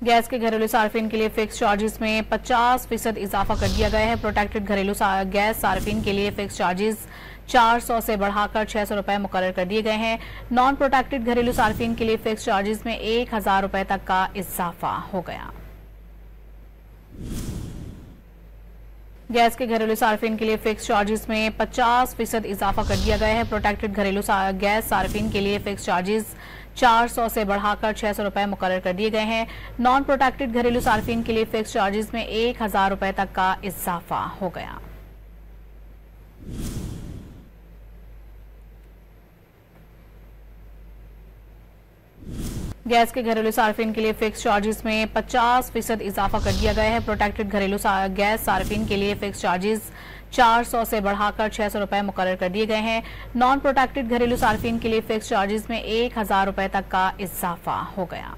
Gas के घरेलू सार्फिन के लिए फिक्स चार्जेस में 50% इजाफा कर दिया गया है। प्रोटेक्टेड घरेलू गैस सार्फिन के लिए फिक्स चार्जेस 400 से बढ़ाकर 600 रुपए मुकर्रर कर दिए गए हैं। नॉन प्रोटेक्टेड घरेलू सार्फिन के लिए फिक्स चार्जेस में 1000 रुपए तक का इजाफा हो गया। गैस के घरेलू सार्फिन के लिए फिक्स चार्जेस में 50% इजाफा कर दिया गया है। प्रोटेक्टेड घरेलू गैस सार्फिन के लिए फिक्स चार्जेस 400 से बढ़ाकर 600 रुपए मुकर्रर कर दिए गए हैं। नॉन प्रोटेक्टेड घरेलू सार्फिन के लिए फिक्स चार्जेस में 1000 रुपए तक का इजाफा हो गया। गैस के घरेलू सार्फिन के लिए फिक्स चार्जेस में 50% इजाफा कर दिया गया है। प्रोटेक्टेड घरेलू गैस सार्फिन के लिए फिक्स चार्जेस 400 से बढ़ाकर 600 रुपए मुकर्रर कर दिए गए हैं। नॉन प्रोटेक्टेड घरेलू सार्फिन के लिए फिक्स चार्जेस में 1000 रुपए तक का इजाफा हो गया।